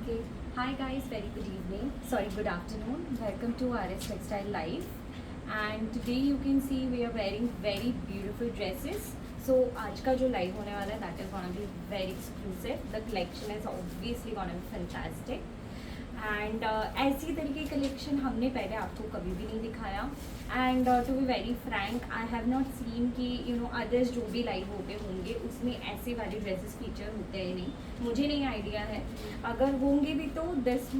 Okay. Hi guys, very good evening. Sorry, good afternoon. Welcome to RS Textile Live. And today you can see we are wearing very beautiful dresses. So आज का जो live होने वाला है that is gonna be very exclusive. The collection is obviously gonna be fantastic. And ऐसी तरीके की collection हमने पहले आपको कभी भी नहीं दिखाया. And to be very frank I have not seen कि अदर्स जो भी लाइव होते होंगे उसमें ऐसे वाले ड्रेसेस फीचर होते हैं नहीं. मुझे नहीं आइडिया है, अगर होंगे भी तो this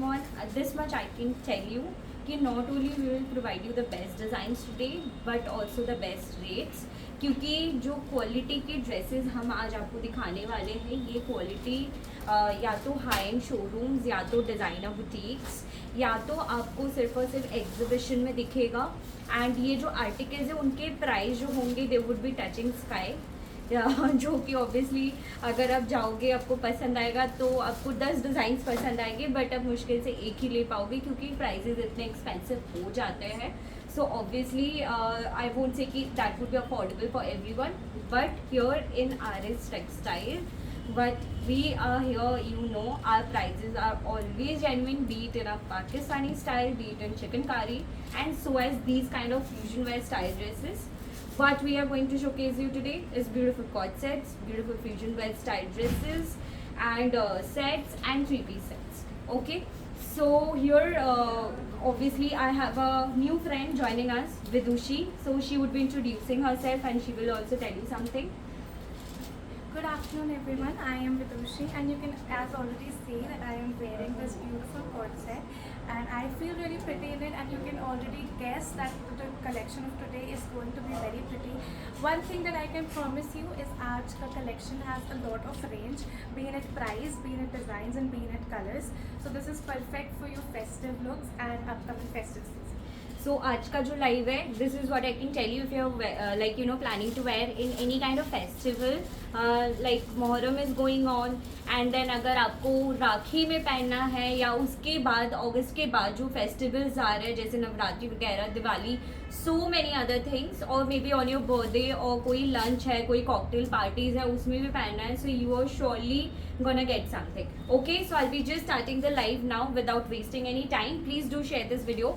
much I can tell you कि not only we will provide you the best designs today but also the best rates. क्योंकि जो क्वालिटी के ड्रेसेस हम आज आपको दिखाने वाले हैं ये क्वालिटी या तो हाई एंड शोरूम्स या तो डिज़ाइनर बुटीक्स या तो आपको सिर्फ और सिर्फ एग्जीबिशन में दिखेगा. एंड ये जो आर्टिकल्स हैं उनके प्राइस जो होंगे they would be touching sky, जो कि ऑब्वियसली अगर आप जाओगे आपको पसंद आएगा तो आपको 10 डिज़ाइंस पसंद आएंगे बट आप मुश्किल से एक ही ले पाओगे क्योंकि प्राइसेस इतने एक्सपेंसिव हो जाते हैं. So obviously I won't say कि that would be affordable for everyone, but here in RS Textile, but we are here, our prices are always genuine, be it in a Pakistani style, be it in chikankari, and so as these kind of fusion wear style dresses. What we are going to showcase you today is beautiful cord sets, beautiful fusion wear style dresses, and sets and three-piece sets. Okay. So here obviously I have a new friend joining us, Vidushi. So she would be introducing herself and she will also tell you something. Good afternoon everyone, I am Vidushi and you can as already see that I am wearing this beautiful cord set and I feel really pretty in it and you can already guess that the collection of today is going to be very pretty. One thing that I can promise you is aaj ka collection has a lot of range, be it price, be it designs and be it colors. So this is perfect for your festive looks and upcoming festive season. So आज का जो live है this is what I can tell you if you like planning to wear in any kind of festival like Muharram is going on and then अगर आपको राखी में पहनना है या उसके बाद अगस्त के बाद जो फेस्टिवल्स आ रहे हैं जैसे नवरात्रि वगैरह, Diwali, so many other things, और maybe on your birthday और कोई लंच है, कोई कॉकटेल पार्टीज़ है उसमें भी पहनना है. So you are surely gonna get something. Okay, so I'll be just starting the live now without wasting any time. Please do share this video,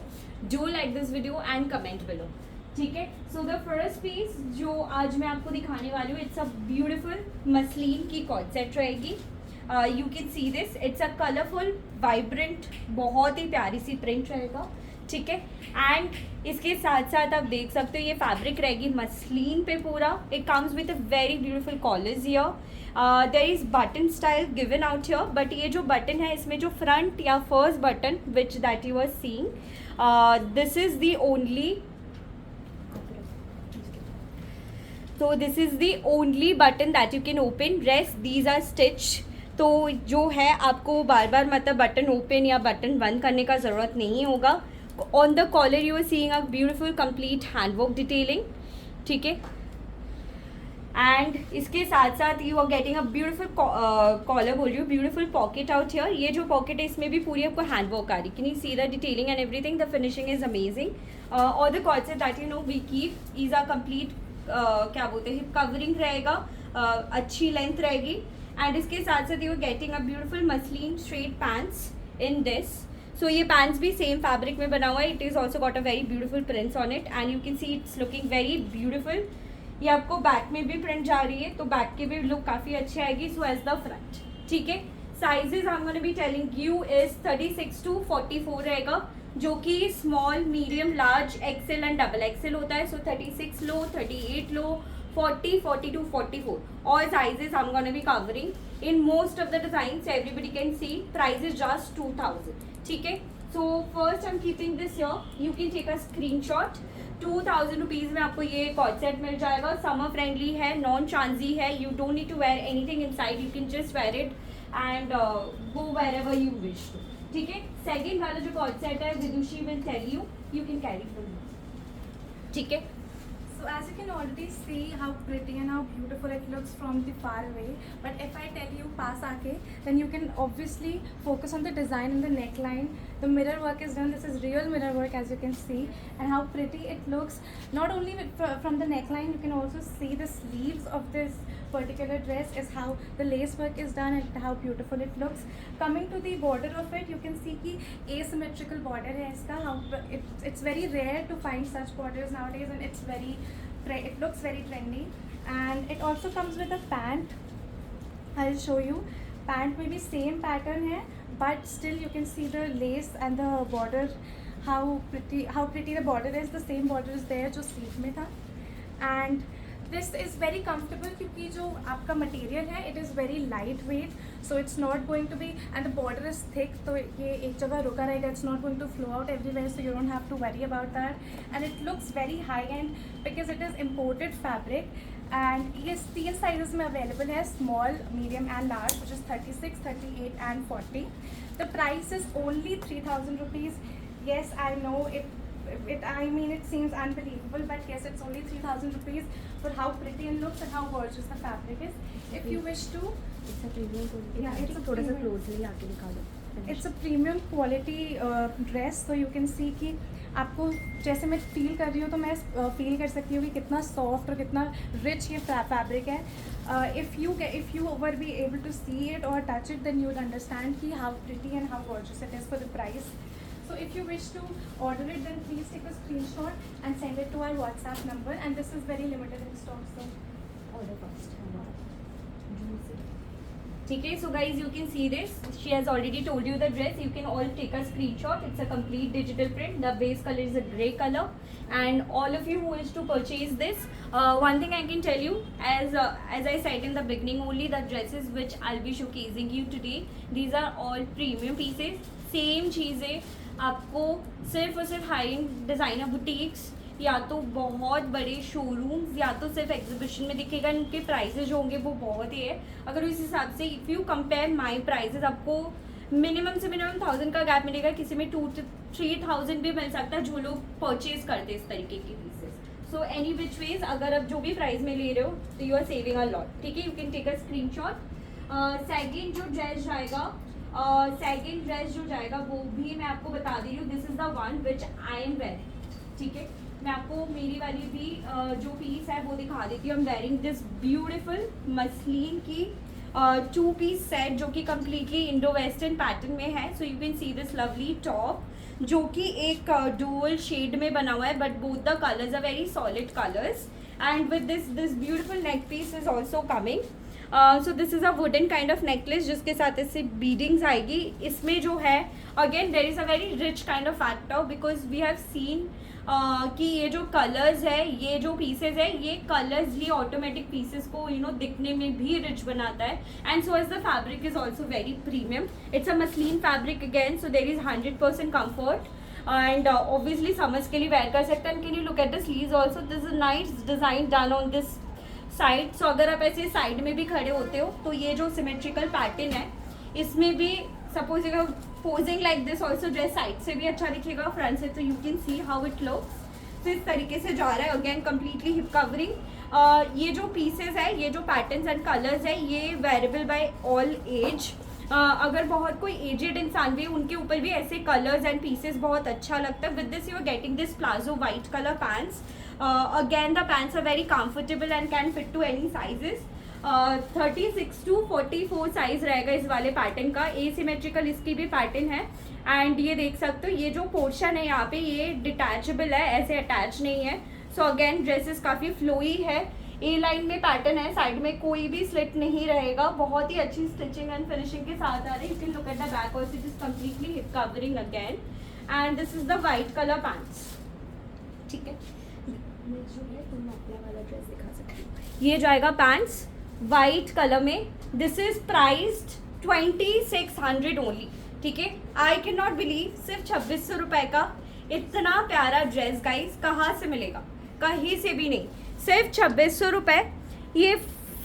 do like this video and comment below. ठीक है. So the first piece जो आज मैं आपको दिखाने वाली हूँ, it's a beautiful muslin की कॉर्ड सेट रहेगी. You can see this, it's a colorful, vibrant, बहुत ही प्यारी सी प्रिंट रहेगा. ठीक है. एंड इसके साथ साथ आप देख सकते हो ये फैब्रिक रहेगी मसलिन पे पूरा. It comes with a very beautiful collars here. There is button style given out here, but ये जो बटन है इसमें जो फ्रंट या first button which that you are seeing, this is the only this is the only button that you can open. Rest these are stitch. तो जो है आपको बार बार मतलब बटन ओपन या बटन बंद करने का ज़रूरत नहीं होगा. On the collar you are seeing a beautiful complete handwork detailing. ठीक है. एंड इसके साथ साथ you are getting a beautiful collar, बोल रही हूँ, ब्यूटीफुल पॉकेट आउट हियर. ये जो पॉकेट है इसमें भी पूरी आपको हैंडवर्क आ रही. Can you see the detailing and everything. The finishing is amazing. और the coord set that we keep is a complete क्या बोलते हैं कवरिंग रहेगा, अच्छी लेंथ रहेगी. एंड इसके साथ साथ you are getting a beautiful muslin straight pants in this. So ये पैंट्स भी सेम फैब्रिक में बना हुआ है. It is also got a very beautiful prints on it and you can see it's looking very beautiful. ये आपको back में भी प्रिंट जा रही है तो बैक की भी लुक काफ़ी अच्छी आएगी. So as the front. ठीक है. Sizes I am gonna be telling you is 36 to 44 रहेगा, जो कि small, medium, large, XL and double XL होता है. सो 36 लो, 38 लो, 40, 42, 44. All sizes I'm going to be covering. In most of the designs, everybody can see. Price is just 2000. ठीक है. So first I'm keeping this here. You can take a screenshot. 2000 rupees में आपको ये cord set मिल जाएगा. Summer friendly है, non चांजी है. You don't need to wear anything inside. You can just wear it and go wherever you wish to. ठीक है. Second वाला जो कॉर्ड सेट है विदुषी will tell you. You can carry from here. ठीक है. So as you can already see how pretty and how beautiful it looks from the far away, but if I tell you paas aake, then you can obviously focus on the design and the neckline. The mirror work is done. This is real mirror work as you can see, and how pretty it looks. Not only from the neckline, you can also see the sleeves of this particular dress is how the lace work is done and how beautiful it looks. Coming to the border of it, you can see कि asymmetrical border है इसका. How it's very rare to find such borders nowadays, and it looks very trendy. And it also comes with a pant. I'll show you. Pant में भी same pattern है, but still you can see the lace and the border. How pretty the border is. The same border is there जो sleeve में था. And this is very comfortable क्योंकि जो आपका material है it is very light weight, so it's not going to be, and the border is thick, तो ये एक जगह रुका रहेगा, it's not going to flow out everywhere, so you don't have to worry about that. And it looks very high end because it is imported fabric. And ये 3 sizes में available है, small, medium and large, which is 36, 38 and 40. The price is only 3,000 rupees. Yes, I know it seems unbelievable, but yes, it's only 3,000 rupees for how pretty it looks and how gorgeous the fabric is. If you wish to, it's a premium quality. Yeah, it's a थोड़ा सा premium. closely आके दिखा दो. it's a premium quality dress, so you can see कि आपको जैसे मैं feel कर रही हूँ तो मैं फील कर सकती हूँ कि कितना सॉफ्ट और कितना रिच ये फैब्रिक है. If you were be able to see it or touch it, then you would understand कि how pretty and how gorgeous it is for the price. So if you wish to order it, then please take a screenshot and send it to our WhatsApp number, and this is very limited in stock, so order first. ठीक है, so guys you can see this. She has already told you the dress. You can all take a screenshot. It's a complete digital print. The base color is a grey color, and all of you who wish to purchase this, one thing I can tell you, as I said in the beginning, only the dresses which I'll be showcasing you today, these are all premium pieces. Same चीज़ें आपको सिर्फ और सिर्फ high and designer boutiques या तो बहुत बड़े showrooms या तो सिर्फ एग्जीबिशन में दिखेगा. इनके प्राइसेस जो होंगे वो बहुत ही है. अगर उस हिसाब से if you compare my prices, आपको मिनिमम से मिनिमम 1000 का गैप मिलेगा. किसी में 2 to 3000 भी मिल सकता है जो लोग परचेज करते हैं इस तरीके के pieces. So any which ways, अगर आप जो भी प्राइस में ले रहे हो तो you are saving a lot. ठीक है, you can take a screenshot. Second जो ड्रेस जाएगा, सेकेंड ड्रेस जो जाएगा वो भी मैं आपको बता दे रही हूँ. This is the one which I am wearing. ठीक है, मैं आपको मेरी वाली भी जो पीस है वो दिखा देती हूँ. I am wearing this beautiful muslin की 2 पीस सेट जो कि कम्प्लीटली इंडो वेस्टर्न पैटर्न में है. So you can see this lovely top जो कि एक डुअल शेड में बना हुआ है, but both the colours are very solid colours. And with this beautiful neck piece is also coming. So this is a wooden kind of necklace जिसके साथ इससे बीडिंग्स आएगी. इसमें जो है again there is a very rich kind of factor because we have seen कि ये जो कलर्स है, ये जो पीसेज है, ये कलर्स ये ऑटोमेटिक पीसेस को दिखने में भी रिच बनाता है. And so as the fabric is also very premium. It's a muslin fabric again, so there is 100% comfort and obviously summers के लिए वेयर कर सकते हैं. And can you look at the sleeves also, this is nice design done on this side. So अगर आप ऐसे side में भी खड़े होते हो तो ये जो सिमेट्रिकल पैटर्न है इसमें भी suppose posing like this also dress side से भी अच्छा दिखेगा, फ्रंट से, तो you can see how it looks. तो इस तरीके से जा रहा है. Again completely hip covering. ये जो पीसेस है, ये जो पैटर्न्स एंड कलर्स है, ये वेरिएबल बाय ऑल एज. अगर बहुत कोई एजेड इंसान भी उनके ऊपर भी ऐसे कलर्स एंड पीसेस बहुत अच्छा लगता है. With this you are getting this palazzo white colour pants. Again the pants are very comfortable and can fit to any sizes. 36 to 44 size रहेगा इस वाले पैटर्न का. एसिमेट्रिकल इसकी भी पैटर्न है. एंड ये देख सकते हो, ये जो पोर्शन है यहाँ पे ये डिटैचेबल है, ऐसे अटैच नहीं है. सो अगेन ड्रेसेस काफ़ी फ्लोई है. ए लाइन में पैटर्न है, साइड में कोई भी स्लिट नहीं रहेगा. बहुत ही अच्छी स्टिचिंग एंड फिनिशिंग के साथ आ रही है. You can look at the back also, it is completely hip covering again. And this is the white colour pants. ठीक है, जो है तुम अपना वाला ड्रेस दिखा सकते हो. ये जाएगा पैंट्स वाइट कलर में. This is priced 2600 only. ठीक है, आई कैन नॉट बिलीव सिर्फ 2600 रुपये का इतना प्यारा ड्रेस गाइस कहाँ से मिलेगा? कहीं से भी नहीं. सिर्फ 2600 रुपये. ये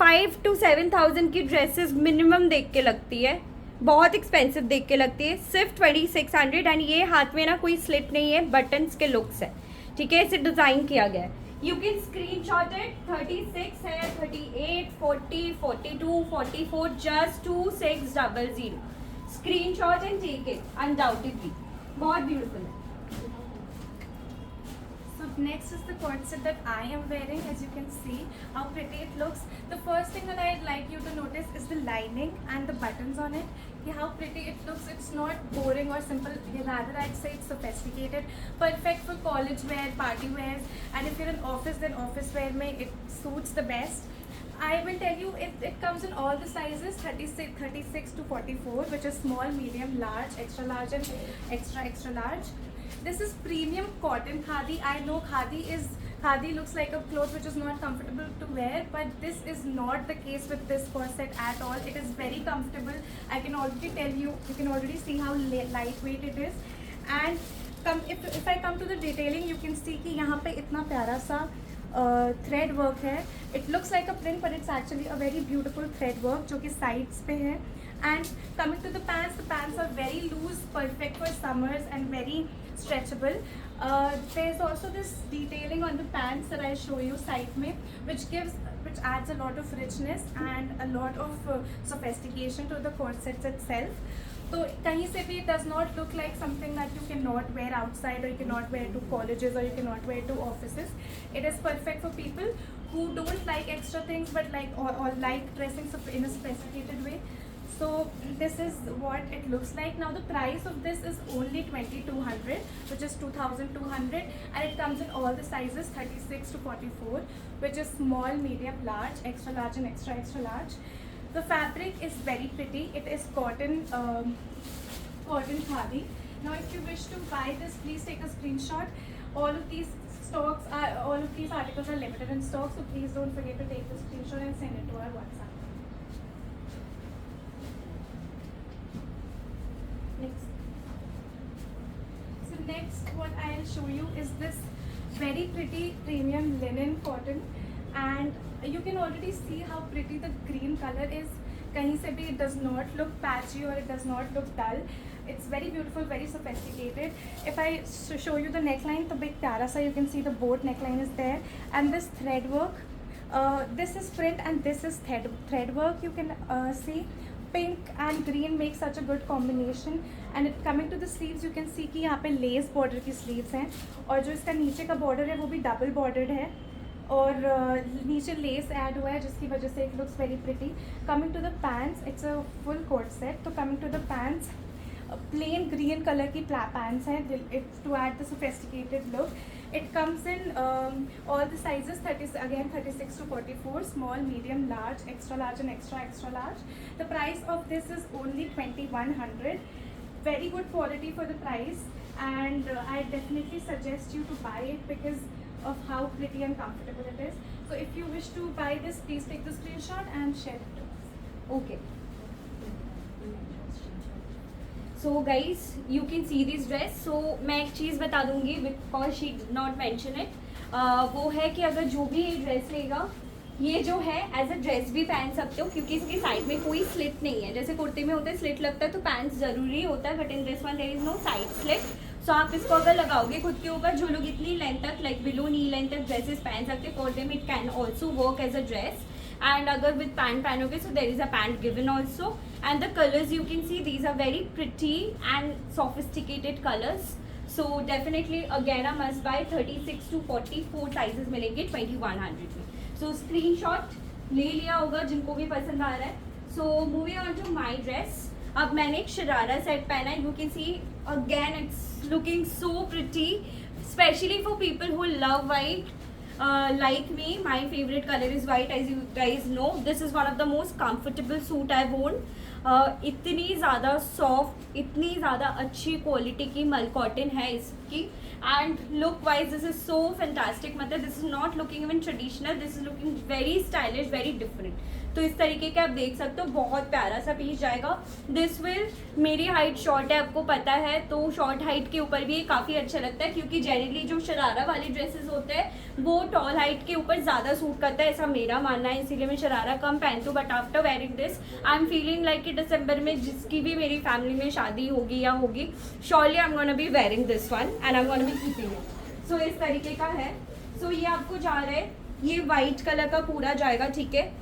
5 to 7,000 की ड्रेसेस मिनिमम देख के लगती है, बहुत एक्सपेंसिव देख के लगती है. सिर्फ 2600. एंड ये हाथ में ना कोई स्लिट नहीं है, बटन्स के लुक्स है. ठीक है, इसे डिज़ाइन किया गया है. You can screenshot it. 36 है, 38, 40, 42, 44, just 2600. Screenshot and take it undoubtedly. बहुत ब्यूटीफुल है. So next is the corset that I am wearing. As you can see how pretty it looks. The first thing that I'd like you to notice is the lining and the buttons on it. How pretty it looks. It's not boring or simple. Rather, I'd say it's sophisticated. Perfect for college wear, party wears, and if you're in office, then office wear it suits the best. I will tell you, it comes in all the sizes, 36 to 44, which is small, medium, large, extra large, and extra large. This is premium cotton khadi. I know khadi looks like a cloth which is not comfortable to wear, but this is not the case with this corset at all. It is very comfortable. I can already tell you, you can already see how lightweight it is. And if I come to the detailing, you can see कि यहाँ पे इतना प्यारा सा thread work है. It looks like a print, but it's actually a very beautiful thread work जो कि sides पे है. And coming to the pants are very loose, perfect for summers and very stretchable. There's also this detailing on the pants that I'll show you side में, which adds a lot of richness and a lot of sophistication to the corsets itself. So kahin se bhi it does not look like something that you cannot wear outside, or you cannot wear to colleges, or you cannot wear to offices. It is perfect for people who don't like extra things but like or like dressing in a sophisticated way. So this is what it looks like. Now the price of this is only 2200, which is 2200, and it comes in all the sizes 36 to 44, which is small, medium, large, extra large, and extra large. The fabric is very pretty. It is cotton khadi. Now if you wish to buy this, please take a screenshot. All of these articles are limited in stock, so please don't forget to take the screenshot and send it to our WhatsApp. Next what I'll show you is this very pretty premium linen cotton, and you can already see how pretty the green color is. Kahin se bhi it does not look patchy or it does not look dull. It's very beautiful, very sophisticated. If I show you the neckline, the big pyara sa, you can see the boat neckline is there, and this thread work. This is print and this is thread work. You can see pink and green make such a good combination. And it coming to the sleeves, you can see कि यहाँ पे less border की sleeves हैं, और जो इसका नीचे का बॉर्डर है वो भी डबल बॉर्डर्ड है, और नीचे लेस ऐड हुआ है जिसकी वजह से it looks very pretty. Coming to the pants, it's a full coat set. तो coming to the pants, plain green colour की पैंट्स हैं, it's to add the sophisticated look. It comes in all the sizes, 36 to 44, small, medium, large, extra large, and extra large. The price of this is only 2100. Very good quality for the price, and I definitely suggest you to buy it because of how pretty and comfortable it is. So if you wish to buy this, please take the screenshot and share it to us. Okay. So guys, you can see this dress. So मैं एक चीज़ बता दूंगी because she did not mention it. वो है कि अगर जो भी ये ड्रेस लेगा, ये जो है एज अ ड्रेस भी पहन सकते हो, क्योंकि इसकी साइड में कोई स्लिट नहीं है. जैसे कुर्ते में होता है स्लिट लगता है तो पैंट्स जरूरी होता है, but in this one there is no side slit. So आप इसको अगर लगाओगे खुद के ऊपर, जो लोग इतनी लेंथ तक लाइक बिलो नी लेंथ तक ड्रेसेस पहन सकते हैं, for them it can also work as a dress. And अगर with pant पहनोगे, so there is a pant given also, and the colors you can see, these are very pretty and sophisticated colors. So definitely again a must buy. 36 to 44 sizes मिलेंगे 2100 में. So screenshot ले लिया होगा जिनको भी पसंद आ रहा है. So moving on to my dress. अब मैंने एक शरारा सेट पहना है. You can see again it's looking so pretty, especially for people who love white. Like me, my favorite color is white, as you guys know. This is one of the most comfortable suit I've worn. इतनी ज़्यादा soft, इतनी ज़्यादा अच्छी quality की मल cotton है इसकी, and look wise this is so fantastic. मतलब this is not looking even traditional, this is looking very stylish, very different. तो इस तरीके के आप देख सकते हो, बहुत प्यारा सा पीस जाएगा. दिस विल, मेरी हाइट शॉर्ट है आपको पता है, तो शॉर्ट हाइट के ऊपर भी ये काफ़ी अच्छा लगता है, क्योंकि जनरली जो शरारा वाले ड्रेसेस होते हैं वो टॉल हाइट के ऊपर ज़्यादा सूट करता है, ऐसा मेरा मानना है. इसीलिए मैं शरारा कम पहनती हूँ, but after wearing this I am feeling like कि दिसंबर में जिसकी भी मेरी फैमिली में शादी होगी या होगी, surely I am gonna be wearing this one and I am gonna be keeping it. So इस तरीके का है. सो ये आपको जा रहा है, ये वाइट कलर का पूरा जाएगा, ठीक है.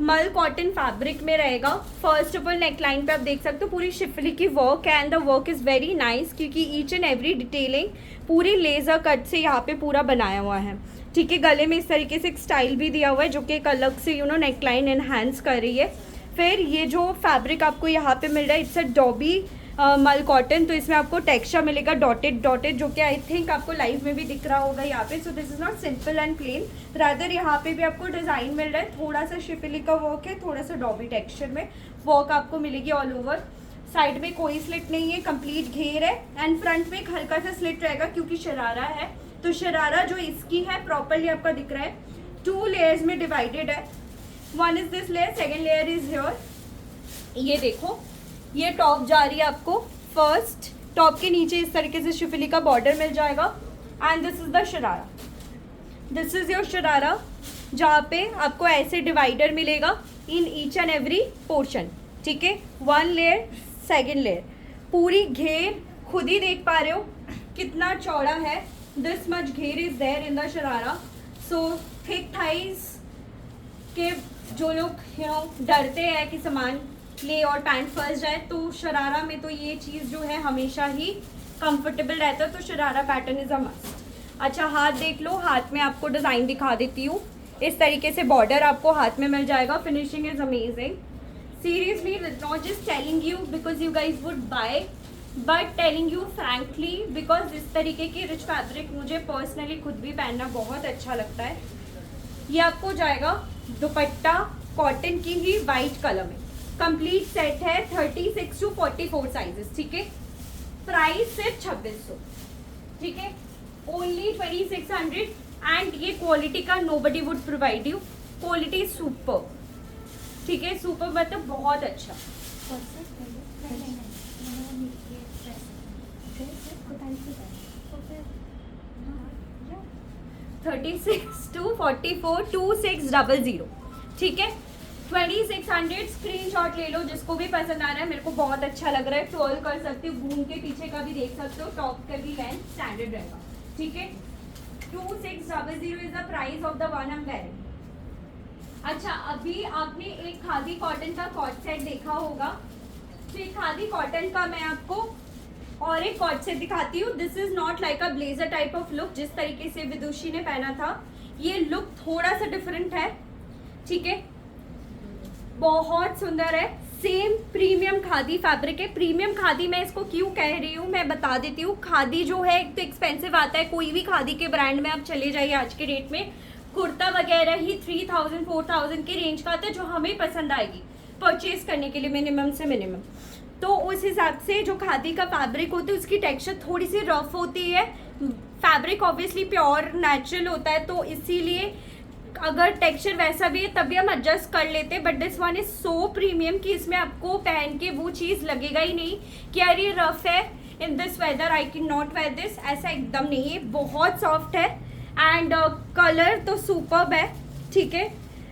मल कॉटन फैब्रिक में रहेगा। फर्स्ट ऑफ ऑल नेकलाइन पे आप देख सकते हो पूरी शिफली की वर्क है and the work is very nice, क्योंकि ईच एंड एवरी डिटेलिंग पूरी लेज़र कट से यहाँ पे पूरा बनाया हुआ है। ठीक है, गले में इस तरीके से एक स्टाइल भी दिया हुआ है जो कि एक अलग से नेकलाइन एनहांस कर रही है। फिर ये जो फैब्रिक आपको यहाँ पे मिल रहा है, इट्स अ डॉबी मल कॉटन, तो इसमें आपको टेक्सचर मिलेगा डॉटेड डॉटेड, जो कि आई थिंक आपको लाइव में भी दिख रहा होगा यहाँ पे। So this is not simple and plain, rather यहाँ पे भी आपको डिजाइन मिल रहा है, थोड़ा सा शिफली का वर्क है, थोड़ा सा डॉबी टेक्सचर में वर्क आपको मिलेगी ऑल ओवर। साइड में कोई स्लिट नहीं है, कंप्लीट घेर है एंड फ्रंट में एक हल्का सा स्लिट रहेगा क्योंकि शरारा है। तो शरारा जो इसकी है प्रॉपरली आपका दिख रहा है, 2 लेयर्स में डिवाइडेड है। One is this layer, second layer is here. ये देखो, ये टॉप जा रही है आपको, फर्स्ट टॉप के नीचे इस तरीके से शिफली का बॉर्डर मिल जाएगा and this is the sharara, this is your sharara, जहाँ पे आपको ऐसे डिवाइडर मिलेगा in each and every portion. ठीक है, 1 लेयर, सेकेंड लेयर, पूरी घेर खुद ही देख पा रहे हो कितना चौड़ा है। दिस मच घेर is there in the sharara. So thick thighs के जो लोग डरते हैं कि सामान ले और पैंट फंस जाए, तो शरारा में तो ये चीज़ जो है हमेशा ही कंफर्टेबल रहता है, तो sharara pattern is a must. अच्छा, हाथ देख लो, हाथ में आपको डिज़ाइन दिखा देती हूँ। इस तरीके से बॉर्डर आपको हाथ में मिल जाएगा, finishing is amazing. Seriously not just telling you because you guys would buy, but telling you frankly because इस तरीके की रिच फैब्रिक मुझे पर्सनली खुद भी पहनना बहुत अच्छा लगता है। ये आपको जाएगा दुपट्टा कॉटन की ही वाइट कलर में, कंप्लीट सेट है 36 to 44 साइजेस। ठीक है, प्राइस सिर्फ 2600। ठीक है, ओनली 2600 एंड ये क्वालिटी का nobody would provide you, quality super. ठीक है, सुपर मतलब बहुत अच्छा। 36 to 44 2600। ठीक है, 2600 स्क्रीनशॉट ले लो, जिसको भी पसंद आ रहा है। मेरे को बहुत अच्छा लग रहा है, टोल कर सकते हो, घूम के पीछे का भी देख सकते हो, टॉप का भी लेंथ स्टैंडर्ड रहेगा। ठीक है, 2600 is the price of the one I am wearing. अच्छा, अभी आपने एक खादी कॉटन का कॉट सेट देखा होगा, तो एक खादी कॉटन का मैं आपको और एक कॉट सेट दिखाती हूँ। This is not like a blazer type of look जिस तरीके से विदुषी ने पहना था, ये लुक थोड़ा सा डिफरेंट है। ठीक है, बहुत सुंदर है, सेम प्रीमियम खादी फैब्रिक है। प्रीमियम खादी मैं इसको क्यों कह रही हूँ मैं बता देती हूँ। खादी जो है एक तो एक्सपेंसिव आता है, कोई भी खादी के ब्रांड में आप चले जाइए आज के डेट में, कुर्ता वगैरह ही 3000 4000 के रेंज का आता है, जो हमें पसंद आएगी परचेज करने के लिए मिनिमम से मिनिमम। तो उस हिसाब से जो खादी का फैब्रिक होता है उसकी टेक्सचर थोड़ी सी रफ होती है। फैब्रिक ऑब्वियसली प्योर नेचुरल होता है, तो इसीलिए अगर टेक्सचर वैसा भी है तब भी हम एडजस्ट कर लेते हैं। But this one is so premium कि इसमें आपको पहन के वो चीज़ लगेगा ही नहीं कि यार ये रफ है, in this weather I can not wear this, ऐसा एकदम नहीं है। बहुत सॉफ्ट है एंड कलर तो सुपर्ब है। ठीक है,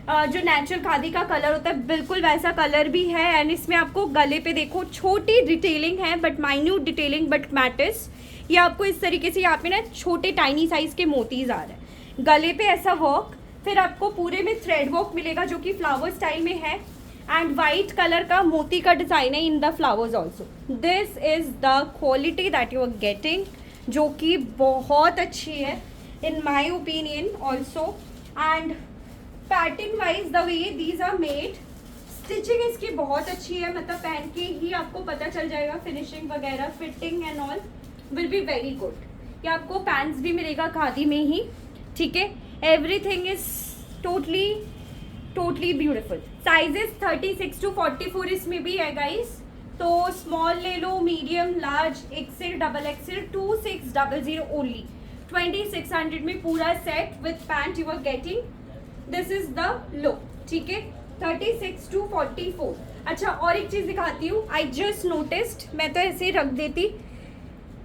जो नेचुरल खादी का कलर होता है बिल्कुल वैसा कलर भी है एंड इसमें आपको गले पे देखो छोटी डिटेलिंग है, but minute detailing but matters. ये आपको इस तरीके से यहाँ पे ना छोटे टाइनी साइज के मोतीज आ रहे हैं, गले पे ऐसा वर्क, फिर आपको पूरे में थ्रेड वर्क मिलेगा जो कि फ्लावर स्टाइल में है एंड वाइट कलर का मोती का डिज़ाइन है in the flowers also. This is the quality that you are getting, जो कि बहुत अच्छी है in my opinion also. And pattern wise the way these are made, stitching इसकी बहुत अच्छी है, मतलब पहन के ही आपको पता चल जाएगा फिनिशिंग वगैरह, fitting and all will be very good. ये आपको पैंट्स भी मिलेगा खादी में ही। ठीक है, everything is totally beautiful. Sizes 36 to 44 इसमें भी है गाइस, तो स्मॉल ले लो, medium, large, XL, double XL, 2600 only. 2600 में पूरा set with pant you are getting. This is the look. ठीक है, 36 to 44। अच्छा, और एक चीज़ दिखाती हूँ, आई जस्ट नोटिस्ड, मैं तो ऐसे ही रख देती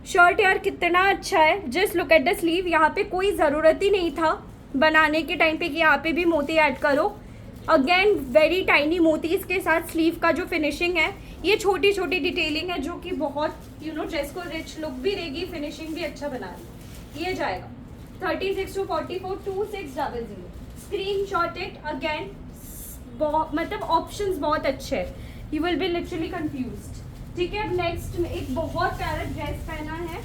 शर्ट, यार कितना अच्छा है। Just look at the sleeve, यहाँ पे कोई ज़रूरत ही नहीं था बनाने के टाइम पे कि यहाँ पे भी मोती ऐड करो। अगेन वेरी टाइनी मोतीज के साथ स्लीव का जो फिनिशिंग है, ये छोटी छोटी डिटेलिंग है जो कि बहुत ड्रेस को रिच लुक भी देगी, फिनिशिंग भी अच्छा बना रही। ये जाएगा 36 to 44 2600। Screenshot it again, मतलब ऑप्शंस बहुत अच्छे हैं, you will B literally confused. ठीक है, अब नेक्स्ट एक बहुत प्यारा ड्रेस पहना है,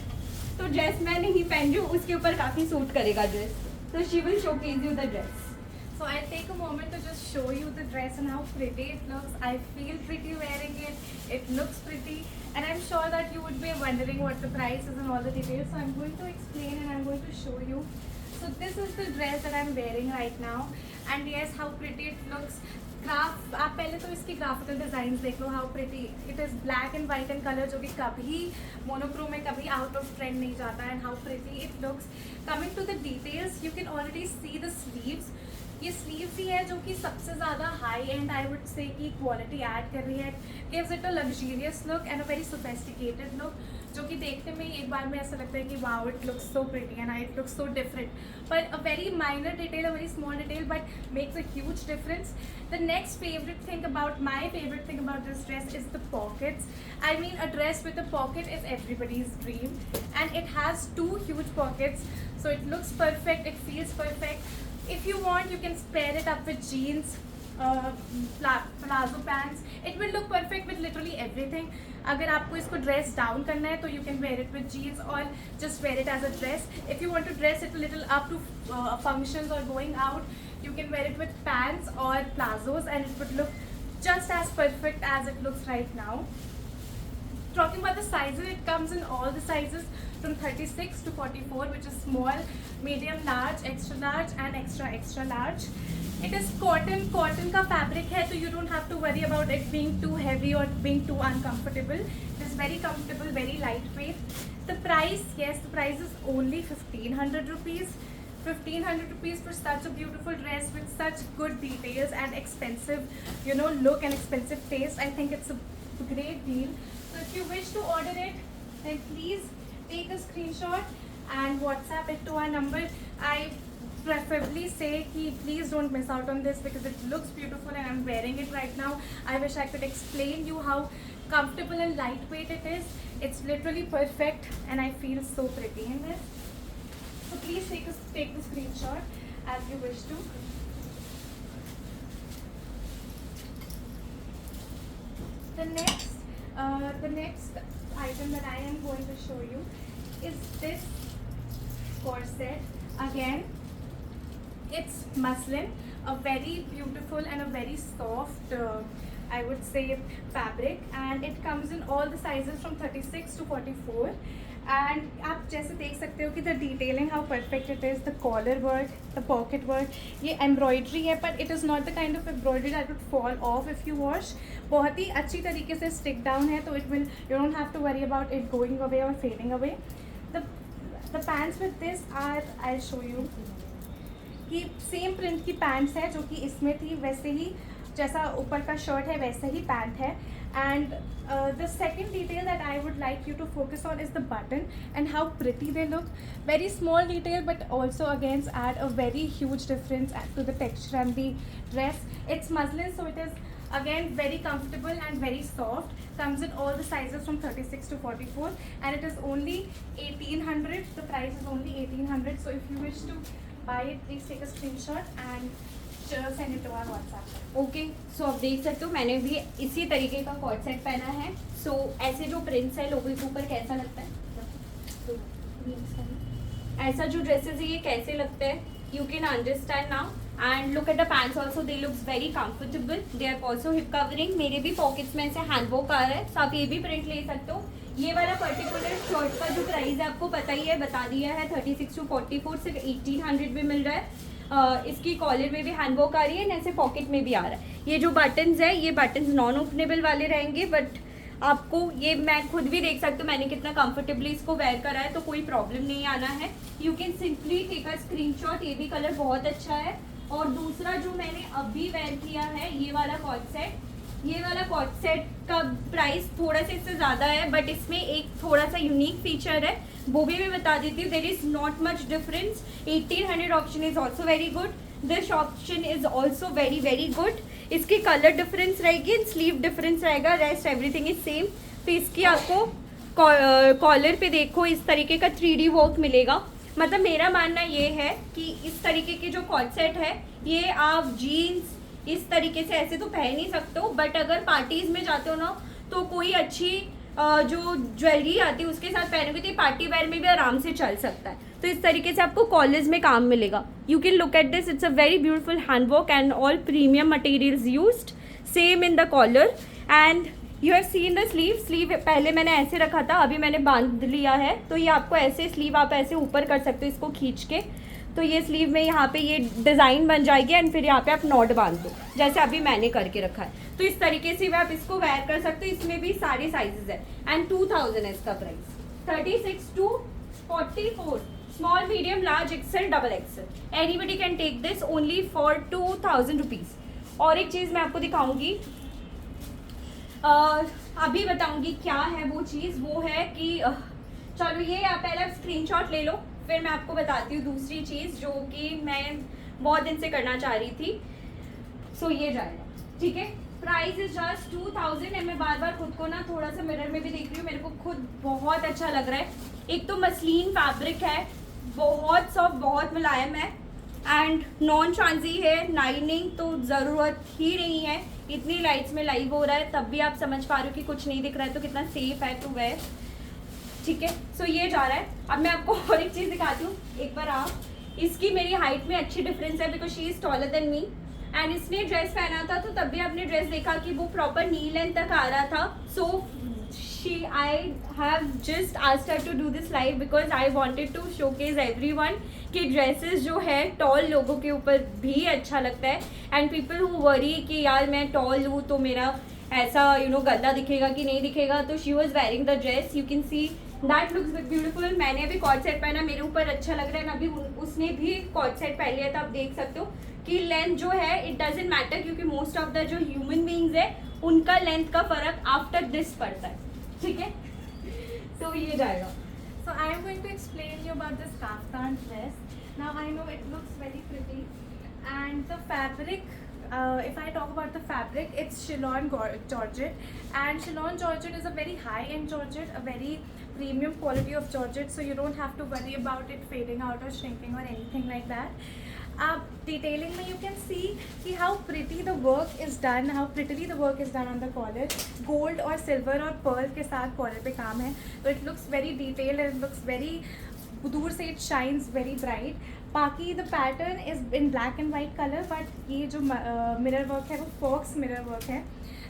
तो ड्रेस मैं नहीं पहन रही हूँ, उसके ऊपर काफ़ी सूट करेगा ड्रेस, तो she will showcase you the dress. So I'll take a moment to just show you the dress and how pretty it looks. I feel pretty wearing it. It looks pretty, and I'm sure that you would be wondering what the price is and all the details. So I'm going to explain and I'm going to show you. So this is the dress that I'm wearing right now, and yes, how pretty it looks. आप पहले तो इसकी graphical design देख लो, how pretty it is, black and white and colour, जो कि कभी monochrome में कभी आउट ऑफ ट्रेंड नहीं जाता है, and how pretty it looks. Coming to the details, you can already see the sleeves. ये स्लीव्स ही है जो कि सबसे ज़्यादा high and I would say की क्वालिटी ऐड कर रही है, gives it a luxurious look and a very sophisticated look, जो कि देखने में एक बार में ऐसा लगता है कि wow it looks so pretty and it looks so different, but a very minor detail, a very small detail, but makes a huge difference. The next favorite thing about this dress is the pockets. I mean, a dress with a pocket is everybody's dream, and it has 2 huge pockets, so it looks perfect, it feels perfect. If you want, you can pair it up with jeans, palazzo pants. It will look perfect with literally everything. अगर आपको इसको dress down करना है तो you can wear it with jeans और just wear it as a dress. If you want to dress it little up to functions or going out, you can wear it with pants or plazos and it would look just as perfect as it looks right now. Talking about the sizes, it comes in all the sizes from 36 to 44, which is small, medium, large, and extra large. It is cotton का fabric है, so you don't have to worry about it being too heavy or being too uncomfortable. It is very comfortable, very lightweight. The price, yes, the price is only 1500 rupees. 1500 rupees for such a beautiful dress with such good details and expensive, look and expensive taste. I think it's a great deal. So if you wish to order it, then please take a screenshot and WhatsApp it to our number. I preferably say ki please don't miss out on this because it looks beautiful and I'm wearing it right now. I wish I could explain you how comfortable and lightweight it is. It's literally perfect and I feel so pretty in this. So please take the screenshot as you wish to. The next item that I am going to show you is this corset. Again, it's muslin, a very beautiful and a very soft, I would say, fabric, and it comes in all the sizes from 36 to 44. And आप जैसे देख सकते हो कि the detailing, how perfect it is, the collar work, the pocket work, ये embroidery है, but it is not the kind of embroidery that would fall off if you wash. बहुत ही अच्छी तरीके से stick down है, तो it will, you don't have to worry about it going away or fading away. The pants with this are, I'll show you, कि same print की pants है जो कि इसमें थी, वैसे ही जैसा ऊपर का शर्ट है वैसे ही पैंट है. And the second detail that I would like you to focus on is the button and how pretty they look. Very small detail, but also again add a very huge difference to the texture and the dress. It's muslin, so it is again very comfortable and very soft. Comes in all the sizes from 36 to 44, and it is only 1800. The price is only 1800. So if you wish to buy it, please take a screenshot and send it to our WhatsApp. Okay, so आप देख सकते हो मैंने भी इसी तरीके का cord set पहना है. सो ऐसे जो प्रिंट्स है लोगों के ऊपर कैसा लगता है, ऐसा जो ड्रेसेस है ये कैसे लगते हैं, you can understand now. And look at the pants also, they looks very comfortable. They are also hip covering. मेरे भी पॉकेट्स में ऐसे हैंडवर्क आ रहा है, तो आप ये भी प्रिंट ले सकते हो. ये वाला पर्टिकुलर शर्ट का जो प्राइस है आपको पता ही है, बता दिया है, 36 to 44 सिर्फ 1800 में मिल रहा है. इसकी कॉलर में भी हैंडवर्क आ रही है, ऐसे पॉकेट में भी आ रहा है. ये जो बटन्स है ये बटन्स नॉन ओपनेबल वाले रहेंगे, बट आपको ये मैं खुद भी देख सकते हो मैंने कितना कंफर्टेबली इसको वेयर करा है, तो कोई प्रॉब्लम नहीं आना है. You can simply take a screenshot. ये भी कलर बहुत अच्छा है. और दूसरा जो मैंने अभी वेयर किया है ये वाला कॉर्ड सेट, ये वाला कॉर्ड सेट का प्राइस थोड़ा सा इससे ज़्यादा है, बट इसमें एक थोड़ा सा यूनिक फीचर है, वो भी मैं बता देती हूँ. There is not much difference. 1800 option is also very good. This option is also very very good. इसकी कलर डिफरेंस रहेगी, स्लीव डिफरेंस रहेगा, रेस्ट एवरीथिंग इज सेम. तो इसकी आपको कॉलर पे देखो इस तरीके का 3D वर्क मिलेगा. मतलब मेरा मानना ये है कि इस तरीके के जो कॉर्ड सेट है ये आप जीन्स इस तरीके से ऐसे तो पहन नहीं सकते हो, बट अगर पार्टीज में जाते हो ना तो कोई अच्छी जो ज्वेलरी आती है उसके साथ पहनोगे तो ये पार्टी वेयर में भी आराम से चल सकता है। तो इस तरीके से आपको कॉलेज में काम मिलेगा। You can look at this, it's a very beautiful handwork and all premium materials used, same in the collar and you have seen the sleeve पहले मैंने ऐसे रखा था, अभी मैंने बांध लिया है। तो ये आपको ऐसे स्लीव आप ऐसे ऊपर कर सकते हो इसको खींच के, तो ये स्लीव में यहाँ पे ये डिज़ाइन बन जाएगी एंड फिर यहाँ पे आप नॉट बांध दो जैसे अभी मैंने करके रखा है। तो इस तरीके से भी आप इसको वेयर कर सकते हो। इसमें भी सारे साइजेस है एंड 2000 है इसका price, 36 to 44, small medium large XL double XL, anybody can take this only for 2000 rupees. और एक चीज़ मैं आपको दिखाऊंगी, अभी बताऊंगी क्या है वो चीज़, वो है कि चलो ये आप पहले स्क्रीनशॉट ले लो, फिर मैं आपको बताती हूँ दूसरी चीज़ जो कि मैं बहुत दिन से करना चाह रही थी। सो ये जाएगा, ठीक है। प्राइस इज जस्ट 2000 एंड मैं बार बार खुद को ना थोड़ा सा मिरर में भी देख रही हूँ, मेरे को खुद बहुत अच्छा लग रहा है। एक तो मसलिन फैब्रिक है, बहुत सॉफ्ट, बहुत मुलायम है एंड नॉन ट्रांजी है, लाइनिंग तो ज़रूरत ही नहीं है। इतनी लाइट्स में लाइव हो रहा है तब भी आप समझ पा रहे हो कि कुछ नहीं दिख रहा है, तो कितना सेफ है टू वेयर, ठीक है। सो ये जा रहा है। अब मैं आपको और एक चीज़ दिखाती हूँ, एक बार आप, इसकी मेरी हाइट में अच्छी डिफरेंस है because she is taller than me and इसने ड्रेस पहना था तो तब भी आपने ड्रेस देखा कि वो प्रॉपर नी लेंथ तक आ रहा था। So I have just asked her to do this live because I wanted to showcase everyone कि ड्रेसेस जो है टॉल लोगों के ऊपर भी अच्छा लगता है एंड पीपल हु वरी कि यार मैं टॉल हूँ तो मेरा ऐसा गंदा दिखेगा कि नहीं दिखेगा। तो she was wearing the dress, you can see that looks beautiful. मैंने अभी कॉर्ड सेट पहना, मेरे ऊपर अच्छा लग रहा है, अभी उसने भी कॉर्ड सेट पहन लिया था। आप देख सकते हो कि लेंथ जो है इट डजेंट मैटर, क्योंकि मोस्ट ऑफ द जो ह्यूमन बीइंग्स है उनका लेंथ का फर्क आफ्टर दिस पड़ता है, ठीक है। तो ये जाएगा। So I am going to explain you about this kaftan dress. Now I know it looks very pretty, and the fabric. If I talk about the fabric, it's Chiffon Georgette, and Chiffon Georgette is a very high-end Georgette, a very premium quality of Georgette. So you don't have to worry about it fading out or shrinking or anything like that. Detailing में you can see कि how pretty the work is done, how prettily the work is done on the collar. Gold और silver और pearl के साथ collar पे काम है, तो it looks very detailed and it looks very, दूर से it shines very bright. बाकी the pattern is in black and white color, but ये जो mirror work है वो fox mirror work है.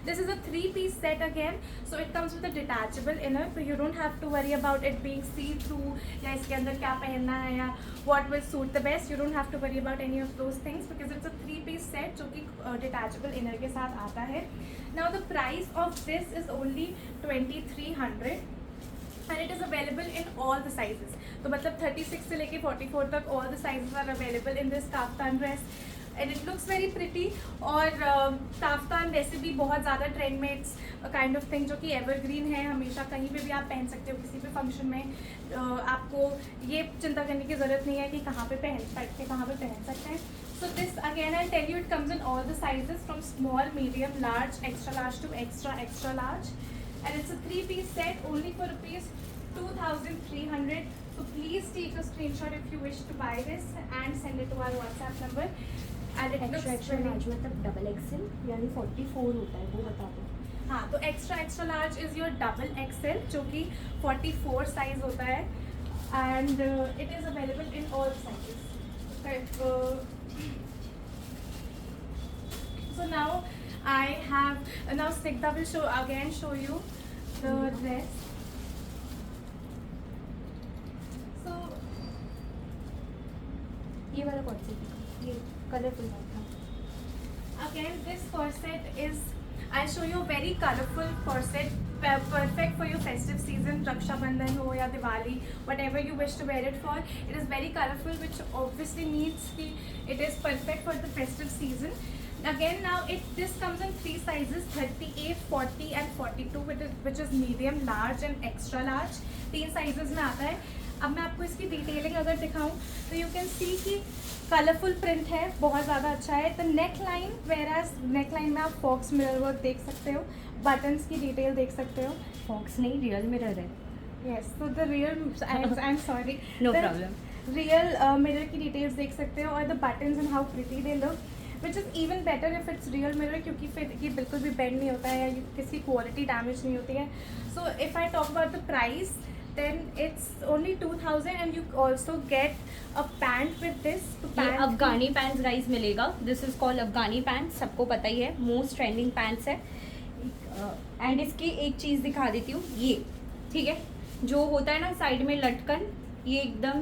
This is a 3-piece set again, so it comes with a detachable inner, so you don't have to worry about it being see-through या इसके अंदर क्या पहनना है या what will suit the best. You don't have to worry about any of those things because it's a 3-piece set जो कि detachable inner के साथ आता है. Now the price of this is only 2300 and it is available in all the sizes. तो मतलब 36 से लेके 44 तक all the sizes are available in this kaftan dress. And it looks very pretty. और काफ्तान वैसे भी बहुत ज़्यादा ट्रेंड में, इट्स काइंड ऑफ थिंग जो कि एवरग्रीन है, हमेशा कहीं पे भी आप पहन सकते हो, किसी भी फंक्शन में आपको ये चिंता करने की ज़रूरत नहीं है कि कहाँ पे पहन सकते हैं। So this again I tell you it comes in all the sizes from small, medium, large, extra large to extra large and it's a 3-piece set only for ₹2300. So please take a screenshot if you wish to buy this and send it to our WhatsApp number. And it looks extra large मतलब double XL यानी 44 होता है, वो बता दो। हाँ, तो extra large is your double XL जो कि 44 साइज होता है and it is available in all sizes. So now I have, now Snigdha will show you the dress. So ये वाला कौन सा है? ये कलरफुल था। again this corset is, I'll show you a very colorful corset, perfect for your festive season, Raksha Bandhan ho ya Diwali, whatever you wish to wear it for. It is very colorful, which obviously means that it is perfect for the festive season. Again now this comes in 3 sizes, 38, 40 and 42, which is medium, large and extra large. 3 sizes में आता है। अब मैं आपको इसकी detailing अगर दिखाऊं तो यू कैन सी कि कलरफुल प्रिंट है, बहुत ज़्यादा अच्छा है। The neck line, वेराज neck line में आप फॉक्स मिरर वर्क देख सकते हो, बटन्स की डिटेल देख सकते हो। फॉक्स नहीं, रियल मिरर है। यस, तो the real, I am sorry, no problem. Real mirror की डिटेल्स देख सकते हो और the buttons and how pretty they look. Which is even better if it's real mirror, क्योंकि फिर ये बिल्कुल भी बेंड नहीं होता है या किसी क्वालिटी डैमेज नहीं होती है. So if I talk about the price, then it's only 2000 and you also get a pant with this. ये अफगानी पैंट्स गाइस मिलेगा. This is called Afghani pants, सबको पता ही है, मोस्ट ट्रेंडिंग पैंट्स है. एंड इसकी एक चीज़ दिखा देती हूँ, ये ठीक है जो होता है ना साइड में लटकन, ये एकदम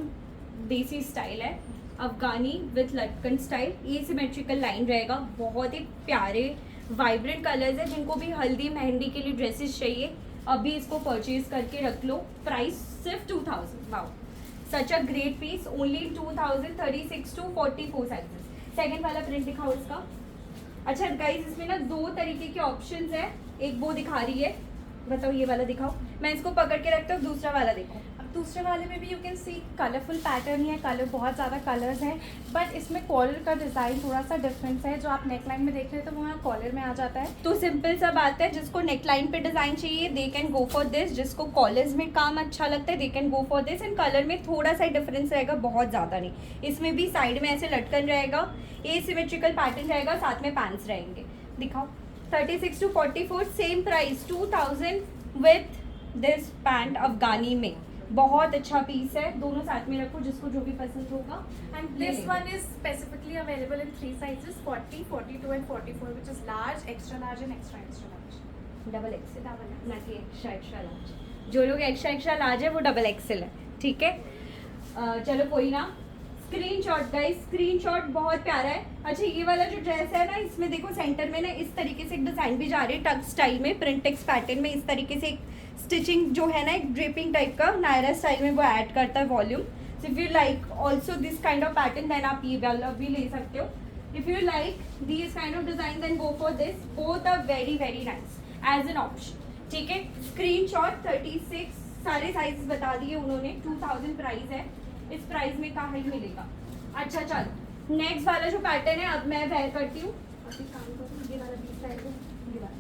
देसी स्टाइल है, अफगानी विथ लटकन स्टाइल. ये सिमेट्रिकल लाइन रहेगा, बहुत ही प्यारे वाइब्रेंट कलर्स है. जिनको भी हल्दी मेहंदी के लिए ड्रेसेस चाहिए अभी इसको परचेज करके रख लो. प्राइस सिर्फ 2000. Wow, such a great piece. Only 2000. 36 to 44 साइजेस. सेकेंड वाला प्रिंट दिखाओ इसका. अच्छा गाइज, इसमें ना 2 तरीके के ऑप्शंस है. एक वो दिखा रही है, बताओ ये वाला दिखाओ. मैं इसको पकड़ के रखता हूँ, दूसरा वाला देखो. अब दूसरे वाले में भी you can see colourful pattern ही है, कलर बहुत ज़्यादा कलर्स हैं, बट इसमें कॉलर का डिज़ाइन थोड़ा सा डिफरेंस है. जो आप नेक लाइन में देख रहे हो तो वो यहाँ कॉलर में आ जाता है. तो सिंपल सा बात है, जिसको नेक लाइन पे डिजाइन चाहिए they can go for this. जिसको कॉलर्स में काम अच्छा लगता है they can go for this. And colour में थोड़ा सा डिफरेंस रहेगा, बहुत ज़्यादा नहीं. इसमें भी साइड में ऐसे लटकन रहेगा, ए सिमेट्रिकल पैटर्न रहेगा, साथ में पैंट्स रहेंगे. दिखाओ. 36 to 44 same price 2000 with this pant Afghani में. बहुत अच्छा पीस है, दोनों साथ में रखो, जिसको जो भी पसंद होगा. And this one is specifically available in 3 sizes, 40, 42 and 44, which is large, extra large and extra extra large. Double XL, Double XL. ना कि एक्स्ट्रा एक्स्ट्रा लार्ज. जो लोग एक्स्ट्रा एक्स्ट्रा लार्ज है वो डबल एक्सेल है, ठीक है. चलो कोई ना. स्क्रीनशॉट गाइस, स्क्रीनशॉट बहुत प्यारा है. अच्छा ये वाला जो ड्रेस है ना, इसमें देखो सेंटर में ना इस तरीके से एक डिजाइन भी जा रही है टक स्टाइल में, प्रिंटेक्स पैटर्न में. इस तरीके से एक स्टिचिंग जो है ना, एक ड्रिपिंग टाइप का नायरा स्टाइल में वो ऐड करता है volume. So if you like also this kind of pattern then आप ये वाला भी ले सकते हो. If you like this kind of design then go for this. Both are very very nice as an option, ठीक है. स्क्रीनशॉट 36 सारे साइज बता दिए उन्होंने. 2000 प्राइस है. इस प्राइस में कहाँ ही मिलेगा. अच्छा चल नेक्स्ट वाला जो पैटर्न है अब मैं वेयर करती हूँ. अभी काम करूँ, ये वाला बीच साइड को, ये वाला,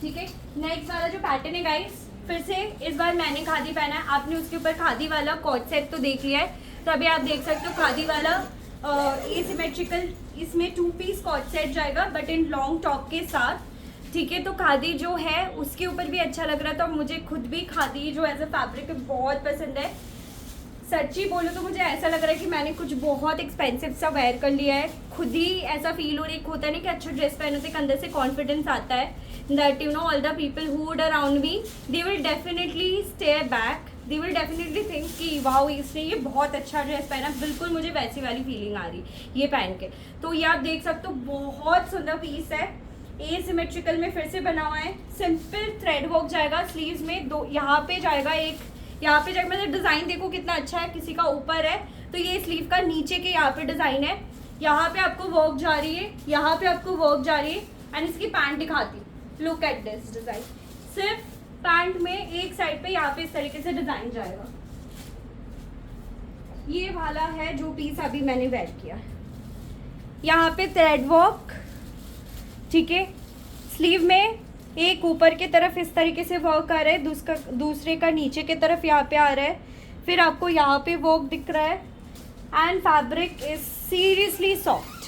ठीक है. नेक्स्ट वाला जो पैटर्न है गाइस, फिर से इस बार मैंने खादी पहना है. आपने उसके ऊपर खादी वाला कॉट सेट तो देख लिया है, तो अभी आप देख सकते हो खादी वाला एसिमेट्रिकल. इसमें 2 पीस कॉट सेट जाएगा बट इन लॉन्ग टॉप के साथ, ठीक है. तो खादी जो है उसके ऊपर भी अच्छा लग रहा था. मुझे खुद भी खादी जो एज अ फैब्रिक बहुत पसंद है. सच्ची बोलो तो मुझे ऐसा लग रहा है कि मैंने कुछ बहुत एक्सपेंसिव सा वेयर कर लिया है. खुद ही ऐसा फील हो रहा है. एक होता है ना कि अच्छा ड्रेस पहनो तो एक अंदर से कॉन्फिडेंस आता है that you know all the people who would around me they will definitely stay back. They will definitely think कि वाओ इसने ये बहुत अच्छा ड्रेस पहना. बिल्कुल मुझे वैसी वाली फीलिंग आ रही ये पहन के. तो ये आप देख सकते हो, बहुत सुंदर पीस है. ए सिमेट्रिकल में फिर से बना हुआ है. सिंपल थ्रेड वर्क जाएगा स्लीव्स में. 2 यहाँ पे जाएगा, एक यहाँ पे जाएगा. मतलब डिज़ाइन देखो कितना अच्छा है. किसी का ऊपर है तो ये स्लीव का नीचे के यहाँ पे डिज़ाइन है. यहाँ पे आपको वर्क जा रही है, यहाँ पे आपको वर्क जा रही है. एंड इसकी पैंट दिखाती हूँ. Look at this design. सिर्फ पैंट में एक साइड पे यहाँ पे इस तरीके से डिज़ाइन जाएगा. ये वाला है जो पीस अभी मैंने वेयर किया. यहाँ पे थ्रेड वर्क, ठीक है. स्लीव में एक ऊपर की तरफ इस तरीके से वर्क आ रहा है, दूसरे का नीचे की तरफ यहाँ पे आ रहा है. फिर आपको यहाँ पे वर्क दिख रहा है. And fabric is seriously soft.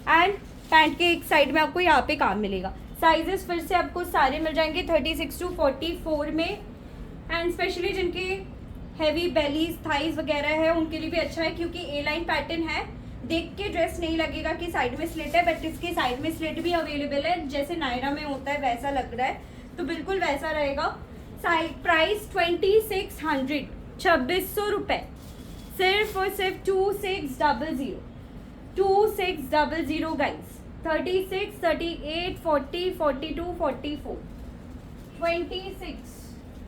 And pant के एक साइड में आपको यहाँ पे काम मिलेगा. साइजेस फिर से आपको सारे मिल जाएंगे 36 to 44 में. एंड स्पेशली जिनके हैवी बेलीज थाइज वगैरह है उनके लिए भी अच्छा है, क्योंकि ए लाइन पैटर्न है. देख के ड्रेस नहीं लगेगा कि साइड में स्लिट है, बट इसके साइड में स्लिट भी अवेलेबल है. जैसे नायरा में होता है वैसा लग रहा है, तो बिल्कुल वैसा रहेगा. प्राइस 2600, 2600 रुपये. सिर्फ और सिर्फ 2600, 2600 गाइस. 36, 38, 40, 42, 44, 26.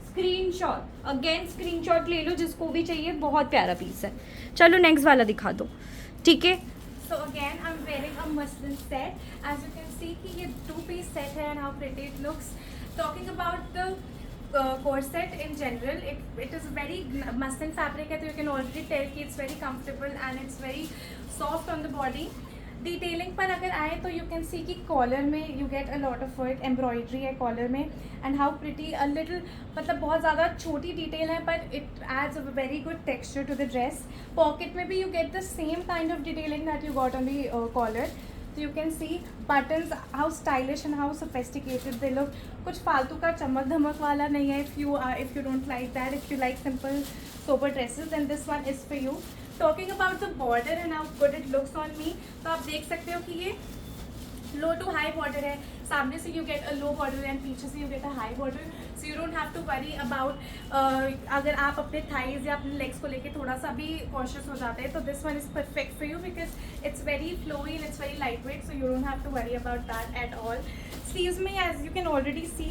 स्क्रीनशॉट, अगेन स्क्रीनशॉट ले लो जिसको भी चाहिए. बहुत प्यारा पीस है. चलो नेक्स्ट वाला दिखा दो, ठीक है. So again, I'm wearing a muslin set. As you can see कि ये 2-piece set है and how pretty it looks. Talking about the corset in general, it is very muslin fabric है, तो you can already tell कि it's very comfortable and it's very soft on the body. Detailing पर अगर आए तो you can सी कि collar में you get a lot of work, embroidery है कॉलर में, and how pretty a little, मतलब बहुत ज़्यादा छोटी डिटेल है पर it adds a very good texture to the dress. Pocket में भी you get the same kind of detailing that you got on the collar. So you can see buttons, how stylish and how sophisticated they look. कुछ फालतू का चमक धमक वाला नहीं है. If you don't like that, if you like simple sober dresses, then this one is for you. Talking about the border and how good it looks on me, तो आप देख सकते हो कि ये लो टू हाई बॉर्डर है. सामने से you get a low border and पीछे से you get a high border. So you don't have to worry about, अगर आप अपने थाइज या अपने लेग्स को लेके थोड़ा सा भी कॉन्शियस हो जाते हैं तो this one is perfect for you because it's very flowy and it's very light weight. So you don't have to worry about that at all. Sleeves में as you can already see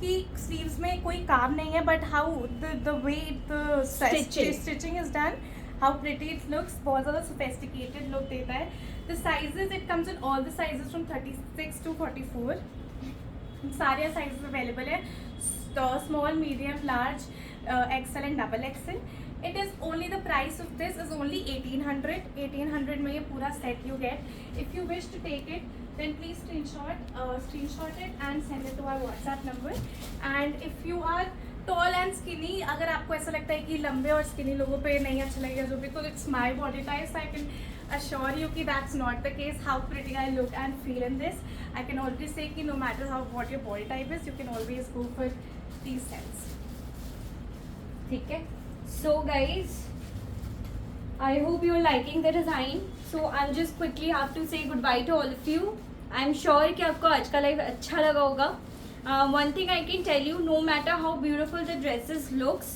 कि sleeves में कोई काम नहीं है, but how the way the stitching is done, how pretty it looks. बहुत ज़्यादा sophisticated look देता है. The sizes, it comes in all the sizes from 36 to 44. सारे sizes available है. Small, medium, large, XL and double XL. It is only, the price of this is only 1800. 1800 में ये पूरा set you get. If you wish to take it, then please screenshot it and send it to our WhatsApp number. And if you are tall and skinny, अगर आपको ऐसा लगता है कि लंबे और स्किनी लोगों पे नहीं अच्छा लगेगा जो भी, तो it's my body type. I can assure you कि that's not the case. How pretty I look and feel in this, I can always say कि no matter what your body type is, you can always go for these sets. ठीक है. So guys, I hope you're liking the design. So I'll just quickly have to say goodbye to all of you. I'm sure कि आपको आज का live अच्छा लगा होगा. One thing I can tell you, no matter how beautiful the dresses looks,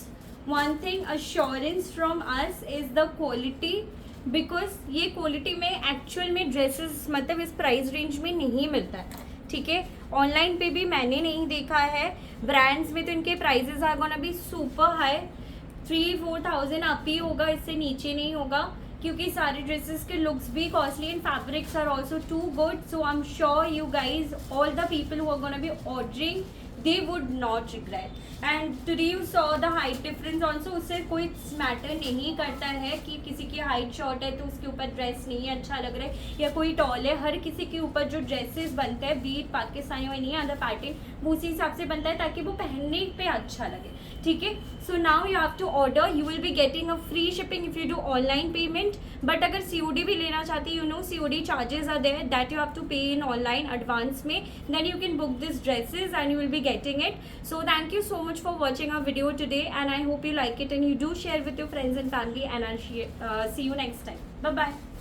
one thing assurance from us is the quality, because ये quality में actual में ड्रेसेस मतलब इस प्राइस रेंज में नहीं मिलता है. ठीक है, ऑनलाइन पे भी मैंने नहीं देखा है. ब्रांड्स में तो इनके prices are gonna be super high, 3-4,000 up ही होगा, इससे नीचे नहीं होगा, क्योंकि सारे ड्रेसेस के लुक्स भी costly and fabrics are also too good. So I am sure you guys, all the people who are gonna be ordering, they would not regret. And today you saw the height difference also. उससे कोई matter नहीं करता है कि किसी की height short है तो उसके ऊपर ड्रेस नहीं अच्छा लग रहा है, या कोई टॉल है. हर किसी के ऊपर जो ड्रेसेस बनते हैं, बीट पाकिस्तानी और नहीं अदर पैटर्न, वो उसी हिसाब से बनता है ताकि वो पहनने पे अच्छा लगे. ठीक है. So now you have to order. You will be getting a free shipping if you do online payment. But अगर COD भी लेना चाहती, you know COD charges are there that you have to pay in online advance में, then you can book this dresses and you will be getting it. So thank you so much for watching our video today, and I hope you like it and you do share with your friends and family, and I'll see you next time. Bye bye.